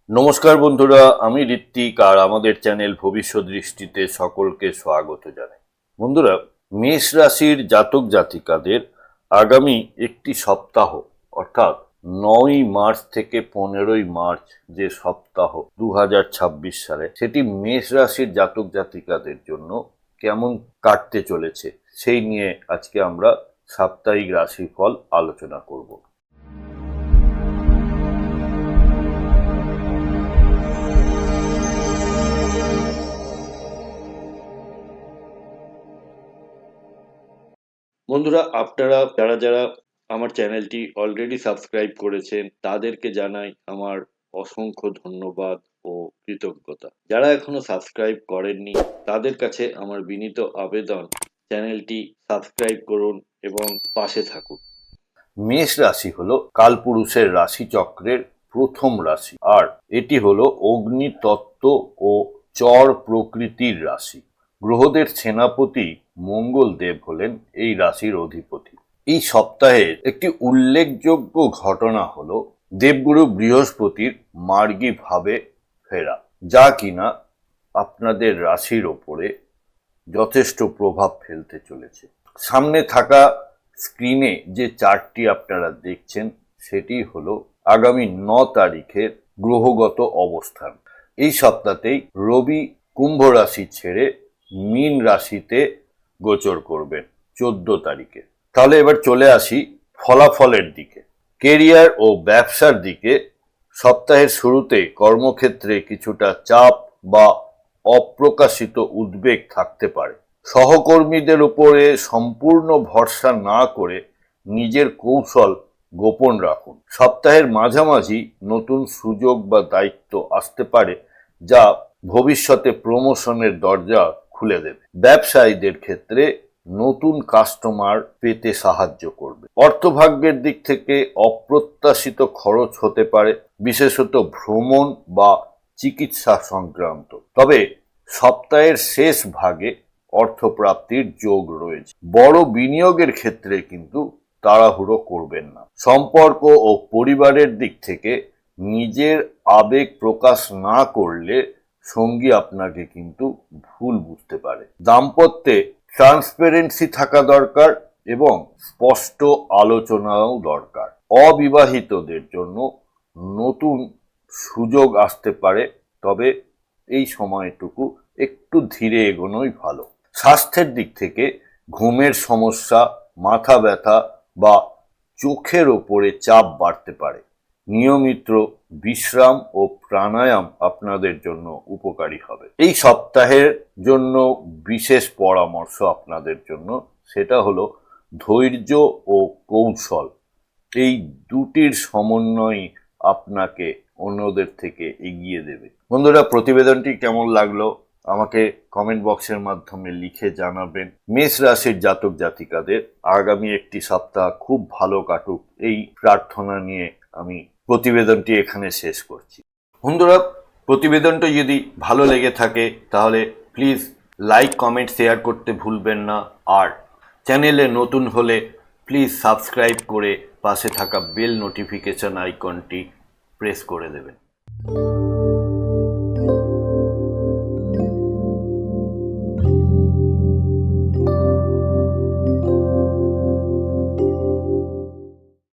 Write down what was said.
নমস্কার বন্ধুরা, আমি ঋত্বিক আর আমাদের চ্যানেল ভবিষ্যৎ দৃষ্টিতে সকলকে স্বাগত জানাই। বন্ধুরা, মেষ রাশির জাতক জাতিকাদের আগামী একটি সপ্তাহ অর্থাৎ 9 মার্চ থেকে 15 মার্চ যে সপ্তাহ 2026 সালে, সেটি মেষ রাশির জাতক জাতিকাদের জন্য কেমন কাটতে চলেছে সেই নিয়ে আজকে আমরা সাপ্তাহিক রাশিফল আলোচনা করব। বন্ধুরা, আপনারা যারা আমার চ্যানেলটি অলরেডি সাবস্ক্রাইব করেছেন তাদেরকে জানাই আমার অসংখ্য ধন্যবাদ ও কৃতজ্ঞতা। যারা এখনো সাবস্ক্রাইব করেননি তাদের কাছে আমার বিনীত আবেদন, চ্যানেলটি সাবস্ক্রাইব করুন এবং পাশে থাকুন। মেষ রাশি হলো কালপুরুষের রাশিচক্রের প্রথম রাশি, আর এটি হলো অগ্নিতত্ত্ব ও চর প্রকৃতির রাশি। গ্রহদের সেনাপতি মঙ্গল দেব হলেন এই রাশির অধিপতি। এই সপ্তাহের একটি উল্লেখযোগ্য ঘটনা হলো দেবগুরু বৃহস্পতির মার্গী ভাবে ফেরা, যা কিনা আপনাদের রাশির ওপরে যথেষ্ট প্রভাব ফেলতে চলেছে। সামনে থাকা স্ক্রিনে যে চার্টটি আপনারা দেখছেন সেটি হলো আগামী 9 তারিখের গ্রহগত অবস্থান। এই সপ্তাহতেই রবি কুম্ভ রাশি ছেড়ে মীন রাশিতে গোচর করবেন 14 তারিখে। তাহলে এবার চলে আসি ফলাফলের দিকে। কেরিয়ার ও ব্যবসার দিকে সপ্তাহের শুরুতে কর্মক্ষেত্রে কিছুটা চাপ বা অপ্রকাশিত উদ্বেগ থাকতে পারে। সহকর্মীদের উপরে সম্পূর্ণ ভরসা না করে নিজের কৌশল গোপন রাখুন। সপ্তাহের মাঝামাঝি নতুন সুযোগ বা দায়িত্ব আসতে পারে, যা ভবিষ্যতে প্রমোশনের দরজা খুলে দেবে। ব্যবসায়ীদের ক্ষেত্রে নতুন কাস্টমার পেতে সাহায্য করবে। অর্থভাগ্যের দিক থেকে অপ্রত্যাশিত খরচ হতে পারে, বিশেষত ভ্রমণ বা চিকিৎসা সংক্রান্ত। তবে সপ্তাহের শেষ ভাগে অর্থপ্রাপ্তির যোগ রয়েছে। বড় বিনিয়োগের ক্ষেত্রে কিন্তু তাড়াহুড়ো করবেন না। সম্পর্ক ও পরিবারের দিক থেকে নিজের আবেগ প্রকাশ না করলে সঙ্গী আপনাকে কিন্তু ভুল বুঝতে পারে। দাম্পত্যে ট্রান্সপারেন্সি থাকা দরকার এবং স্পষ্ট আলোচনাও দরকার। অবিবাহিতদের জন্য নতুন সুযোগ আসতে পারে, তবে এই সময়টুকু একটু ধীরে এগোনোই ভালো। স্বাস্থ্যের দিক থেকে ঘুমের সমস্যা, মাথা ব্যথা বা চোখের ওপরে চাপ বাড়তে পারে। নিয়মিত বিশ্রাম ও প্রাণায়াম আপনাদের জন্য উপকারী হবে। এই সপ্তাহের জন্য বিশেষ পরামর্শ আপনাদের জন্য, সেটা হলো ধৈর্য ও কৌশল। এই দুটির সমন্বয় আপনাকে অন্যদের থেকে এগিয়ে দেবে। বন্ধুরা, প্রতিবেদনটি কেমন লাগলো আমাকে কমেন্ট বক্সের মাধ্যমে লিখে জানাবেন। মেষ রাশির জাতক জাতিকাদের আগামী একটি সপ্তাহ খুব ভালো কাটুক, এই প্রার্থনা নিয়ে আমি প্রতিবেদনটি এখানে শেষ করছি। বন্ধুরা, প্রতিবেদনটা যদি ভালো লেগে থাকে তাহলে প্লিজ লাইক, কমেন্ট, শেয়ার করতে ভুলবেন না। আর চ্যানেলে নতুন হলে প্লিজ সাবস্ক্রাইব করে পাশে থাকা বেল নোটিফিকেশন আইকনটি প্রেস করে দেবেন।